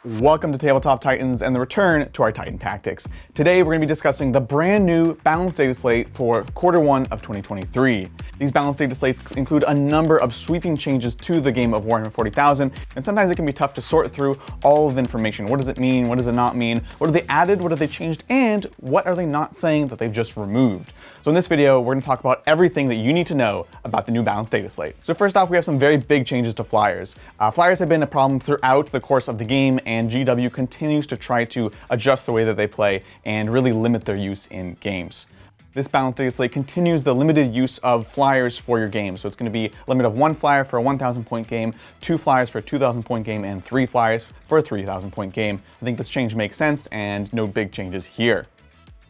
Welcome to Tabletop Titans and the return to our Titan Tactics. Today we're going to be discussing the brand new balanced data slate for Q1 of 2023. These balanced data slates include a number of sweeping changes to the game of Warhammer 40,000, and sometimes it can be tough to sort through all of the information. What does it mean? What does it not mean? What have they added? What have they changed? And what are they not saying that they've just removed? So in this video, we're going to talk about everything that you need to know about the new balanced data slate. So first off, we have some very big changes to flyers. Flyers have been a problem throughout the course of the game, and GW continues to try to adjust the way that they play and really limit their use in games. This balanced data slate continues the limited use of flyers for your game. So it's going to be a limit of 1 flyer for a 1,000 point game, 2 flyers for a 2,000 point game, and 3 flyers for a 3,000 point game. I think this change makes sense and no big changes here.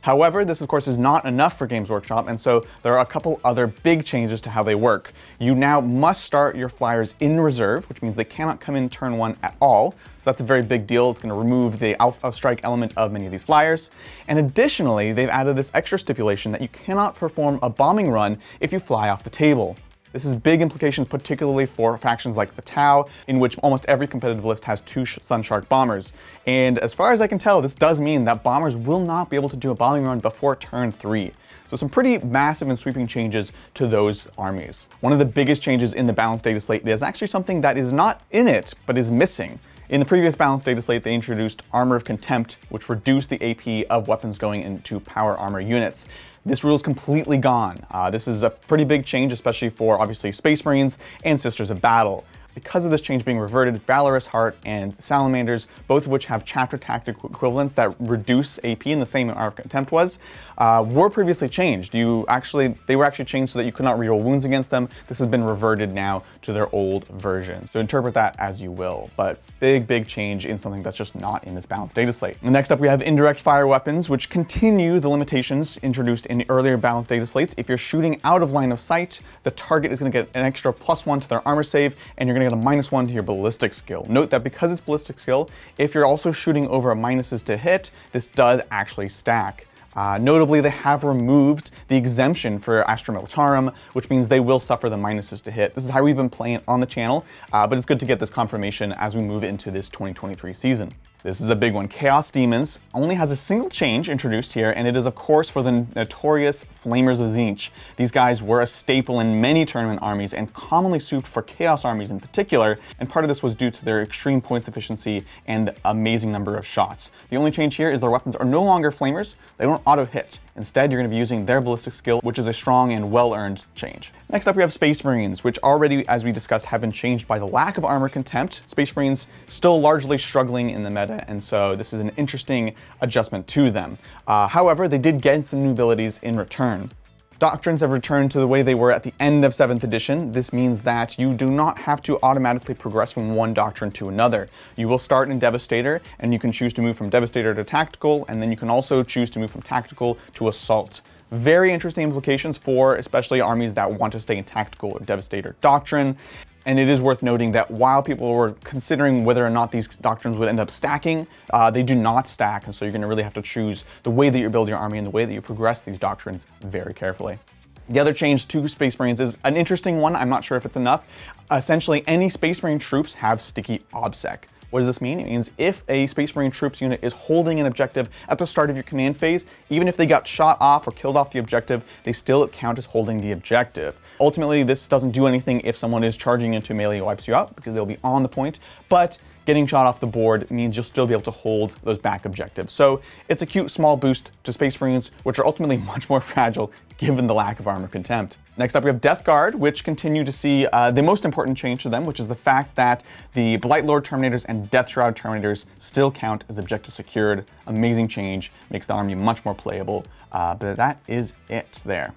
However, this of course is not enough for Games Workshop, and so there are a couple other big changes to how they work. You now must start your flyers in reserve, which means they cannot come in turn 1 at all. So that's a very big deal. It's going to remove the alpha strike element of many of these flyers. And additionally, they've added this extra stipulation that you cannot perform a bombing run if you fly off the table. This has big implications, particularly for factions like the Tau, in which almost every competitive list has 2 Sunshark bombers. And as far as I can tell, this does mean that bombers will not be able to do a bombing run before turn 3. So some pretty massive and sweeping changes to those armies. One of the biggest changes in the balanced data slate is actually something that is not in it, but is missing. In the previous balanced data slate, they introduced Armour of Contempt, which reduced the AP of weapons going into power armor units. This rule is completely gone. This is a pretty big change, especially for obviously Space Marines and Sisters of Battle. Because of this change being reverted, Valorous Heart and Salamanders, both of which have chapter tactic equivalents that reduce AP in the same Armour of Contempt was, were previously changed. They were actually changed so that you could not reroll wounds against them. This has been reverted now to their old version. So interpret that as you will, but big change in something that's just not in this balanced data slate. Next up, we have Indirect Fire weapons, which continue the limitations introduced in the earlier balanced data slates. If you're shooting out of line of sight, the target is going to get an extra +1 to their armor save, and you're going to get a -1 to your ballistic skill. Note that because it's ballistic skill, if you're also shooting over a minuses to hit, this does actually stack. Notably, they have removed the exemption for Astra Militarum, which means they will suffer the minuses to hit. This is how we've been playing on the channel, but it's good to get this confirmation as we move into this 2023 season. This is a big one. Chaos Demons only has a single change introduced here, and it is of course for the notorious Flamers of Tzeentch. These guys were a staple in many tournament armies and commonly souped for Chaos armies in particular, and part of this was due to their extreme points efficiency and amazing number of shots. The only change here is their weapons are no longer Flamers. They don't auto-hit. Instead, you're going to be using their ballistic skill, which is a strong and well-earned change. Next up, we have Space Marines, which already, as we discussed, have been changed by the lack of Armor Contempt. Space Marines still largely struggling in the meta, and so this is an interesting adjustment to them. However, they did get some new abilities in return. Doctrines have returned to the way they were at the end of 7th edition. This means that you do not have to automatically progress from one doctrine to another. You will start in Devastator, and you can choose to move from Devastator to Tactical, and then you can also choose to move from Tactical to Assault. Very interesting implications for especially armies that want to stay in Tactical or Devastator doctrine. And it is worth noting that while people were considering whether or not these doctrines would end up stacking, they do not stack, and so you're going to really have to choose the way that you build your army and the way that you progress these doctrines very carefully. The other change to Space Marines is an interesting one. I'm not sure if it's enough. Essentially, any Space Marine troops have sticky OBSEC. What does this mean? It means if a Space Marine troops unit is holding an objective at the start of your command phase, even if they got shot off or killed off the objective, they still count as holding the objective. Ultimately, this doesn't do anything if someone is charging into melee and wipes you out, because they'll be on the point, but getting shot off the board means you'll still be able to hold those back objectives. So it's a cute small boost to Space Marines, which are ultimately much more fragile given the lack of Armor Contempt. Next up, we have Death Guard, which continue to see the most important change to them, which is the fact that the Blightlord Terminators and Death Shroud Terminators still count as objective secured. Amazing change, makes the army much more playable, but that is it there.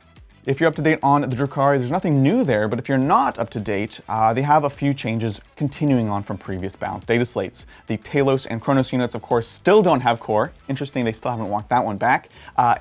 If you're up to date on the Drukhari, there's nothing new there, but if you're not up to date, they have a few changes continuing on from previous balanced data slates. The Talos and Kronos units, of course, still don't have core. Interesting, they still haven't walked that one back.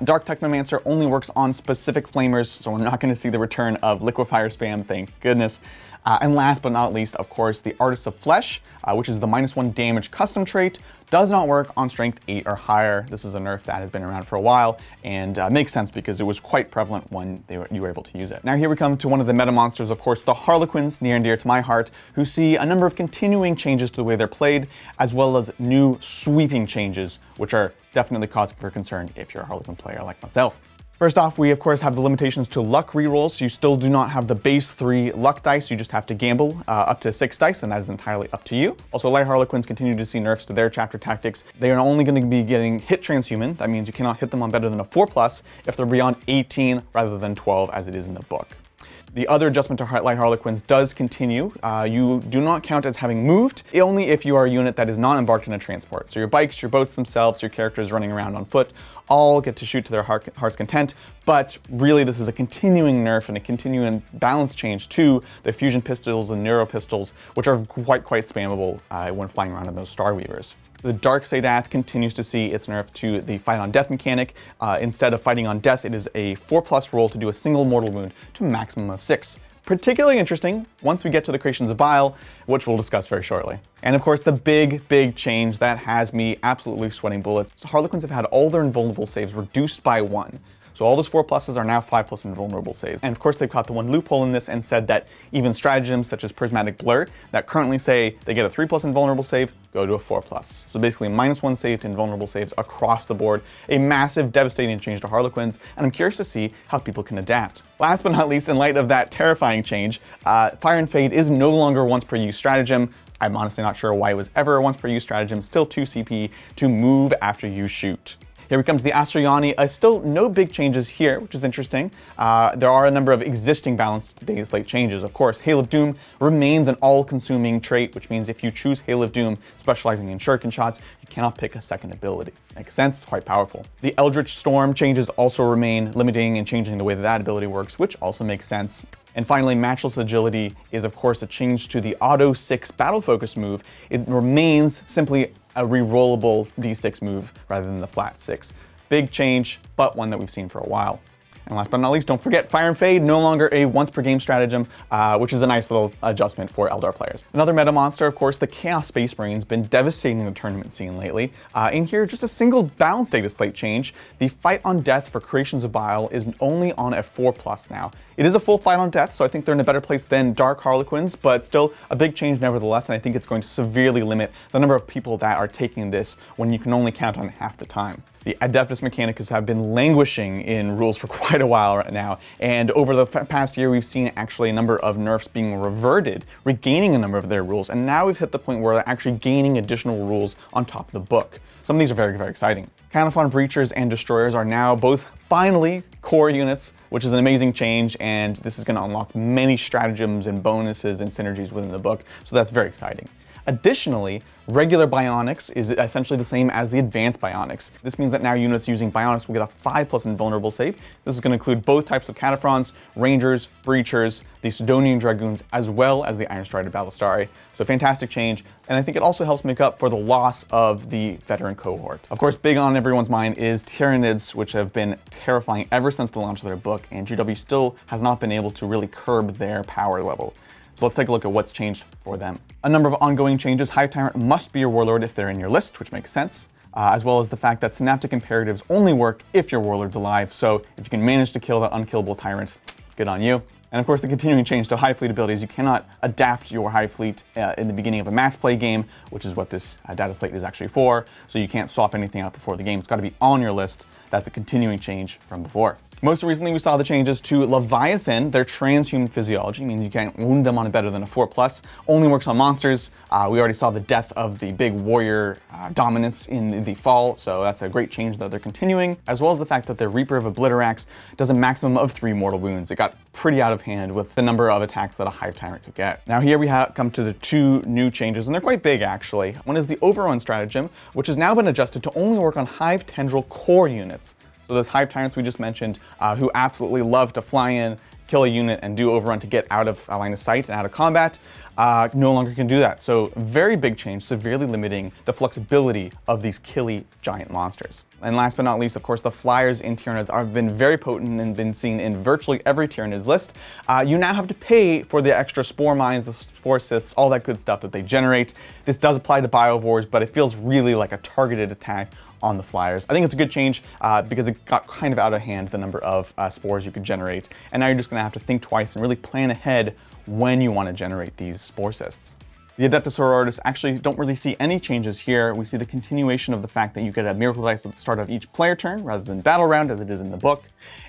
Dark Technomancer only works on specific flamers, so we're not going to see the return of Liquefier spam, thank goodness. And last but not least, of course, the Artists of Flesh, which is the -1 damage custom trait, does not work on strength 8 or higher. This is a nerf that has been around for a while and makes sense because it was quite prevalent when you were able to use it. Now here we come to one of the meta monsters, of course, the Harlequins, near and dear to my heart, who see a number of continuing changes to the way they're played, as well as new sweeping changes, which are definitely cause for concern if you're a Harlequin player like myself. First off, we of course have the limitations to luck rerolls. You still do not have the base 3 luck dice. You just have to gamble up to 6 dice, and that is entirely up to you. Also, Light Harlequins continue to see nerfs to their chapter tactics. They are only going to be getting hit transhuman. That means you cannot hit them on better than a 4+ if they're beyond 18 rather than 12 as it is in the book. The other adjustment to Light Harlequins does continue. You do not count as having moved, only if you are a unit that is not embarked in a transport. So your bikes, your boats themselves, your characters running around on foot, all get to shoot to their heart's content. But really, this is a continuing nerf and a continuing balance change to the fusion pistols and neuro pistols, which are quite spammable when flying around in those Starweavers. The Dark Sadath continues to see its nerf to the fight on death mechanic. Instead of fighting on death, it is a 4+ roll to do a single mortal wound to a maximum of 6. Particularly interesting once we get to the Creations of Bile, which we'll discuss very shortly. And of course, the big change that has me absolutely sweating bullets. Harlequins have had all their invulnerable saves reduced by 1. So all those 4+ are now 5+ invulnerable saves. And of course, they've caught the one loophole in this and said that even stratagems such as Prismatic Blur that currently say they get a 3+ invulnerable save, go to a 4+. So basically -1 save to invulnerable saves across the board. A massive, devastating change to Harlequins, and I'm curious to see how people can adapt. Last but not least, in light of that terrifying change, Fire and Fade is no longer a once per use stratagem. I'm honestly not sure why it was ever a once per use stratagem, still 2 CP to move after you shoot. Here we come to the Asuryani. Still no big changes here, which is interesting. There are a number of existing balanced Dataslate changes. Of course, Hail of Doom remains an all-consuming trait, which means if you choose Hail of Doom, specializing in shuriken shots, you cannot pick a second ability. Makes sense, it's quite powerful. The Eldritch Storm changes also remain, limiting and changing the way that ability works, which also makes sense. And finally, Matchless Agility is of course a change to the Auto 6 Battle Focus move. It remains simply a rerollable D6 move rather than the flat 6. Big change, but one that we've seen for a while. And last but not least, don't forget Fire and Fade, no longer a once per game stratagem, which is a nice little adjustment for Eldar players. Another meta monster, of course, the Chaos Space Marine's been devastating the tournament scene lately. In here, just a single balanced Dataslate change. The fight on death for Creations of Bile is only on a 4+ now. It is a full fight on death, so I think they're in a better place than Dark Harlequins, but still a big change nevertheless, and I think it's going to severely limit the number of people that are taking this when you can only count on half the time. The Adeptus Mechanicus have been languishing in rules for quite a while right now, and over the past year we've seen actually a number of nerfs being reverted, regaining a number of their rules, and now we've hit the point where they're actually gaining additional rules on top of the book. Some of these are very exciting. Counterfront Breachers and Destroyers are now both finally core units, which is an amazing change, and this is going to unlock many stratagems and bonuses and synergies within the book, so that's very exciting. Additionally, regular Bionics is essentially the same as the advanced Bionics. This means that now units using Bionics will get a 5+ invulnerable save. This is going to include both types of Cataphrons, Rangers, Breachers, the Sidonian Dragoons, as well as the Iron Strider Battlestari. So fantastic change, and I think it also helps make up for the loss of the veteran cohort. Of course, big on everyone's mind is Tyranids, which have been terrifying ever since the launch of their book, and GW still has not been able to really curb their power level. So let's take a look at what's changed for them. A number of ongoing changes. Hive Tyrant must be your Warlord if they're in your list, which makes sense, as well as the fact that Synaptic Imperatives only work if your Warlord's alive, so if you can manage to kill that unkillable Tyrant, good on you. And of course, the continuing change to Hive Fleet abilities. You cannot adapt your Hive Fleet in the beginning of a match play game, which is what this Dataslate is actually for, so you can't swap anything out before the game. It's got to be on your list. That's a continuing change from before. Most recently, we saw the changes to Leviathan. Their transhuman physiology means you can't wound them on a better than a 4+. Only works on monsters. We already saw the death of the big warrior dominance in the fall, so that's a great change that they're continuing, as well as the fact that their Reaper of Obliterax does a maximum of 3 mortal wounds. It got pretty out of hand with the number of attacks that a Hive Tyrant could get. Now here we come to the 2 new changes, and they're quite big actually. One is the Overrun stratagem, which has now been adjusted to only work on Hive Tendril core units. So those Hive Tyrants we just mentioned, who absolutely love to fly in, kill a unit, and do overrun to get out of line of sight and out of combat, no longer can do that. So very big change, severely limiting the flexibility of these killy giant monsters. And last but not least, of course, the flyers in Tyranids have been very potent and been seen in virtually every Tyranids list. You now have to pay for the extra spore mines, the spore cysts, all that good stuff that they generate. This does apply to biovores, but it feels really like a targeted attack on the flyers. I think it's a good change because it got kind of out of hand, the number of spores you could generate. And now you're just gonna have to think twice and really plan ahead when you want to generate these spore cysts. The Adeptus Sororitas actually don't really see any changes here. We see the continuation of the fact that you get a Miracle Dice at the start of each player turn rather than battle round as it is in the book.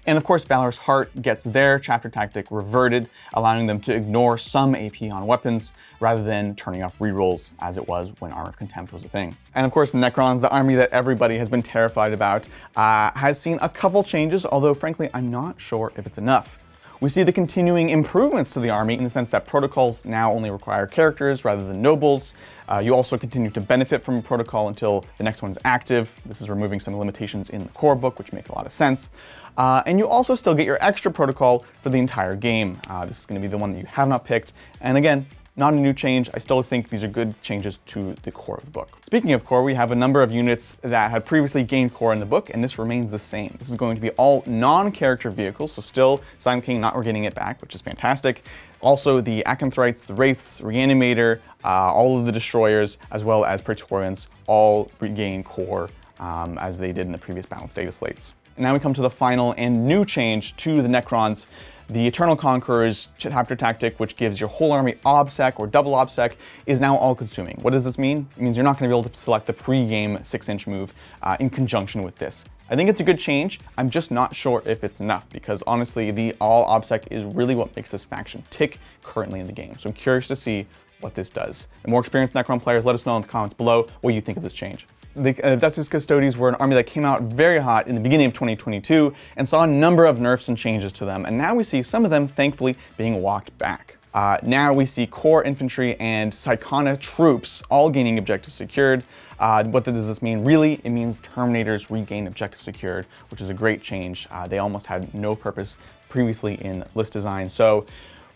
And of course, Valor's Heart gets their chapter tactic reverted, allowing them to ignore some AP on weapons rather than turning off rerolls as it was when Armour of Contempt was a thing. And of course, Necrons, the army that everybody has been terrified about, has seen a couple changes, although frankly, I'm not sure if it's enough. We see the continuing improvements to the army in the sense that protocols now only require characters rather than nobles. You also continue to benefit from a protocol until the next one's active. This is removing some limitations in the core book, which make a lot of sense. And you also still get your extra protocol for the entire game. This is going to be the one that you have not picked. And again, not a new change. I still think these are good changes to the core of the book. Speaking of core, we have a number of units that had previously gained core in the book, and this remains the same. This is going to be all non-character vehicles, so still Silent King not regaining it back, which is fantastic. Also the Acanthrites, the Wraiths, Reanimator, all of the Destroyers, as well as Praetorians, all regain core as they did in the previous balanced data slates. And now we come to the final and new change to the Necrons. The Eternal Conqueror's chapter tactic, which gives your whole army OBSEC or double OBSEC, is now all-consuming. What does this mean? It means you're not going to be able to select the pre-game 6-inch move in conjunction with this. I think it's a good change. I'm just not sure if it's enough because honestly, the all OBSEC is really what makes this faction tick currently in the game. So I'm curious to see what this does. And more experienced Necron players, let us know in the comments below what you think of this change. The Adeptus Custodes were an army that came out very hot in the beginning of 2022 and saw a number of nerfs and changes to them, and now we see some of them, thankfully, being walked back. Now we see core infantry and Psychona troops all gaining objective secured. What does this mean? Really, it means Terminators regain objective secured, which is a great change. They almost had no purpose previously in list design, so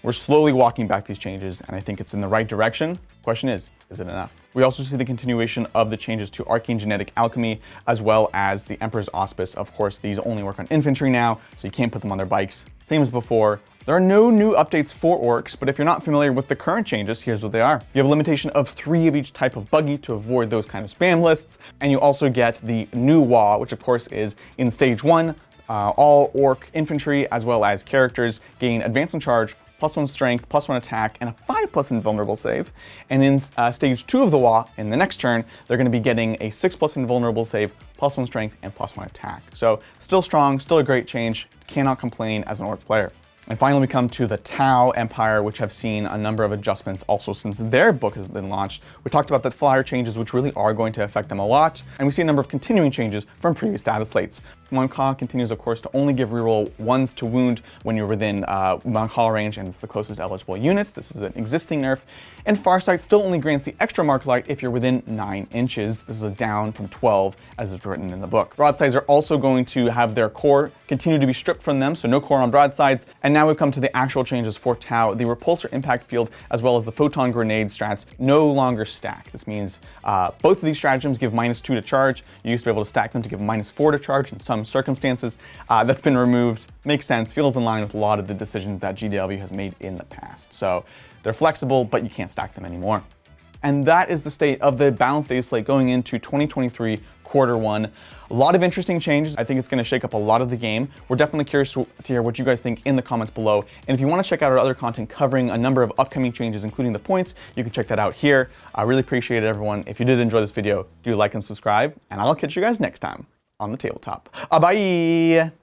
we're slowly walking back these changes, and I think it's in the right direction. Question is it enough? We also see the continuation of the changes to Arcane Genetic Alchemy, as well as the Emperor's Auspice. Of course, these only work on infantry now, so you can't put them on their bikes. Same as before. There are no new updates for Orks, but if you're not familiar with the current changes, here's what they are. You have a limitation of 3 of each type of buggy to avoid those kind of spam lists, and you also get the new WA, which of course is in Stage 1. All Orc infantry, as well as characters, gain Advance and Charge, +1 strength, +1 attack, and a 5+ invulnerable save. And in stage 2 of the WA, in the next turn, they're going to be getting a 6+ invulnerable save, +1 strength, and +1 attack. So still strong, still a great change. Cannot complain as an Orc player. And finally, we come to the Tau Empire, which have seen a number of adjustments also since their book has been launched. We talked about the flyer changes, which really are going to affect them a lot. And we see a number of continuing changes from previous data slates. Moncala continues, of course, to only give reroll 1s to wound when you're within Moncala range, and it's the closest eligible unit. This is an existing nerf. And Farsight still only grants the extra Mark Light if you're within 9 inches. This is a down from 12, as is written in the book. Broadsides are also going to have their core continue to be stripped from them, so no core on broadsides. And now we've come to the actual changes for Tau. The repulsor impact field, as well as the photon grenade strats, no longer stack. This means both of these stratagems give -2 to charge. You used to be able to stack them to give -4 to charge in some circumstances. That's been removed. Makes sense, feels in line with a lot of the decisions that GW has made in the past. So they're flexible, but you can't stack them anymore. And that is the state of the balanced data slate going into 2023 Q1. A lot of interesting changes. I think it's going to shake up a lot of the game. We're definitely curious to hear what you guys think in the comments below. And if you want to check out our other content covering a number of upcoming changes, including the points, you can check that out here. I really appreciate it, everyone. If you did enjoy this video, do like and subscribe, and I'll catch you guys next time on the tabletop. Bye!